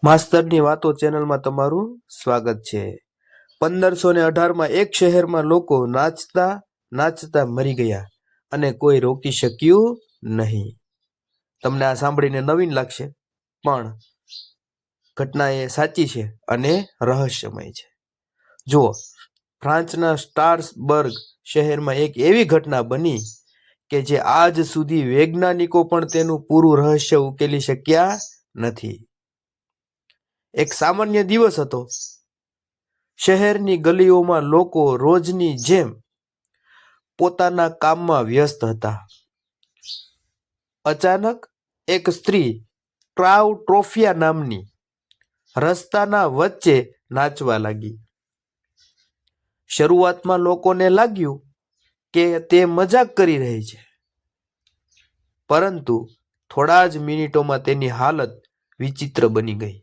માસ્તરની વાતો ચેનલમાં તમારું સ્વાગત છે। 1518માં એક શહેરમાં લોકો નાચતા નાચતા મરી ગયા અને કોઈ રોકી શક્યું નહીં। તમને આ સાંભળીને નવીન લાગશે, પણ ઘટના એ સાચી છે અને રહસ્યમય છે। જુઓ, ફ્રાન્સના સ્ટ્રાસબર્ગ શહેરમાં એક એવી ઘટના બની કે જે આજ સુધી વૈજ્ઞાનિકો પણ તેનું પૂરું રહસ્ય ઉકેલી શક્યા નથી। એક સામાન્ય દિવસ હતો। શહેરની ગલીઓમાં લોકો રોજની જેમ પોતાના કામમાં વ્યસ્ત હતા। અચાનક એક સ્ત્રી ટ્રાઉટ્રોફિયા નામની રસ્તાના વચ્ચે નાચવા લાગી। શરૂઆતમાં લોકોને લાગ્યું કે તે મજાક કરી રહી છે, પરંતુ થોડા જ મિનિટોમાં તેની હાલત વિચિત્ર બની ગઈ।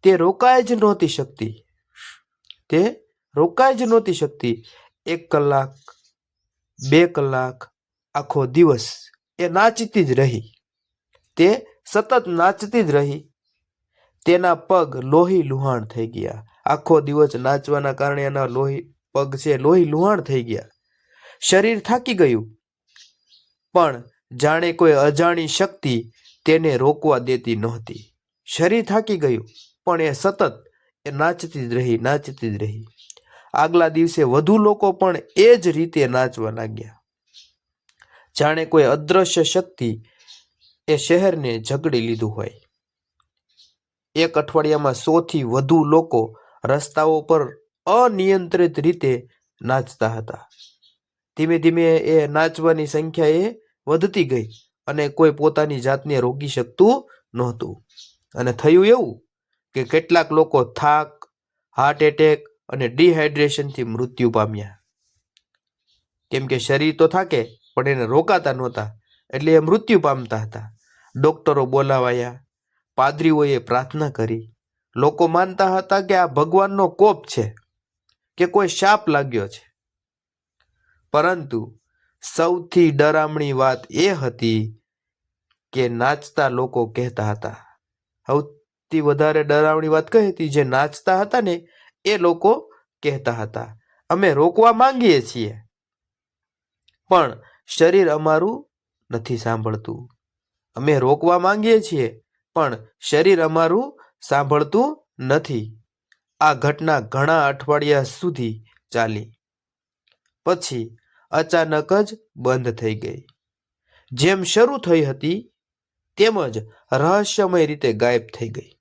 તે રોકાઈ જ નહોતી શકતી। 1 કલાક, 2 કલાક, આખો દિવસ એ નાચતી જ રહી। તે સતત નાચતી જ રહી। તેના પગ લોહી લુહાણ થઈ ગયા। આખો દિવસ નાચવાના કારણે એના પગ લોહી લુહાણ થઈ ગયા। શરીર થાકી ગયું, પણ જાણે કોઈ અજાણી શક્તિ તેને રોકવા દેતી નહોતી। શરીર થાકી ગયું, પણ એ સતત નાચતી જ રહી। આગલા દિવસે વધુ લોકો પણ એ જ રીતે નાચવા લાગ્યા, જાણે કોઈ અદ્રશ્ય શક્તિ એ શહેરને જકડી લીધું હોય। એક અઠવાડિયામાં 100થી વધુ લોકો રસ્તાઓ પર અનિયંત્રિત રીતે નાચતા હતા। ધીમે ધીમે એ નાચવાની સંખ્યા એ વધતી ગઈ અને કોઈ પોતાની જાતને રોકી શકતું નહોતું। અને થયું એવું કે કેટલાક લોકો થાક, હાર્ટ એટેક અને ડિહાઇડ્રેશનથી મૃત્યુ પામ્યા। કેમ કે શરીર તો થાકે, પણ એને રોકાતા નહોતા, એટલે એ મૃત્યુ પામતા હતા। ડોક્ટરો બોલાવાયા, પાદરીઓએ પ્રાર્થના કરી। લોકો માનતા હતા કે આ ભગવાનનો કોપ છે કે કોઈ શાપ લાગ્યો છે। પરંતુ સૌથી ડરામણી વાત એ હતી કે નાચતા લોકો કહેતા હતા, સૌથી વધારે ડરાવણી વાત કઈ હતી? જે નાચતા હતા ને એ લોકો કહેતા હતા, અમે રોકવા માંગીએ છીએ, પણ શરીર અમારું નથી સાંભળતું। અમે રોકવા માંગીએ છીએ, પણ શરીર અમારું સાંભળતું નથી। આ ઘટના ઘણા અઠવાડિયા સુધી ચાલી, પછી અચાનક જ બંધ થઈ ગઈ। જેમ શરૂ થઈ હતી તેમ જ રહસ્યમય રીતે ગાયબ થઈ ગઈ।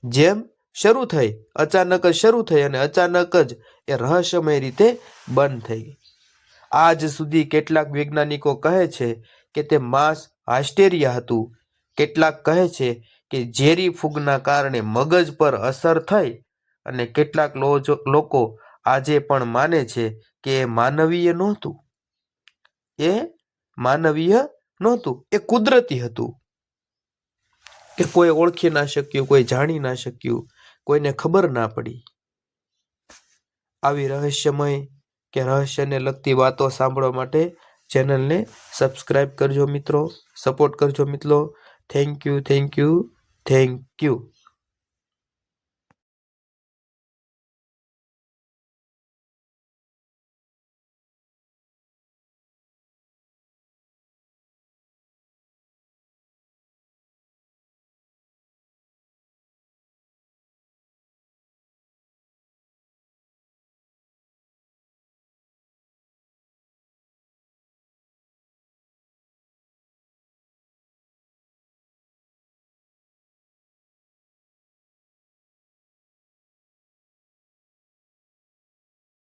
જેમ શરૂ થઈ, અચાનક જ શરૂ થઈ અને અચાનક જ એ રહસ્યમય રીતે બંધ થઈ ગઈ। આજ સુધી કેટલાક વૈજ્ઞાનિકો કહે છે કે તે માસ હાસ્ટેરિયા હતું। કેટલાક કહે છે કે ઝેરી ફૂગના કારણે મગજ પર અસર થઈ, અને કેટલાક લોકો આજે પણ માને છે કે એ માનવીય નહોતું, એ કુદરતી હતું, કે કોઈ ઓળખી ના શક્યું, કોઈ જાણી ના શક્યું, કોઈને ખબર ના પડી। આવી રહસ્યમય કે રહસ્યને લગતી વાતો સાંભળવા માટે ચેનલને સબસ્ક્રાઇબ કરજો મિત્રો, સપોર્ટ કરજો મિત્રો। Thank you.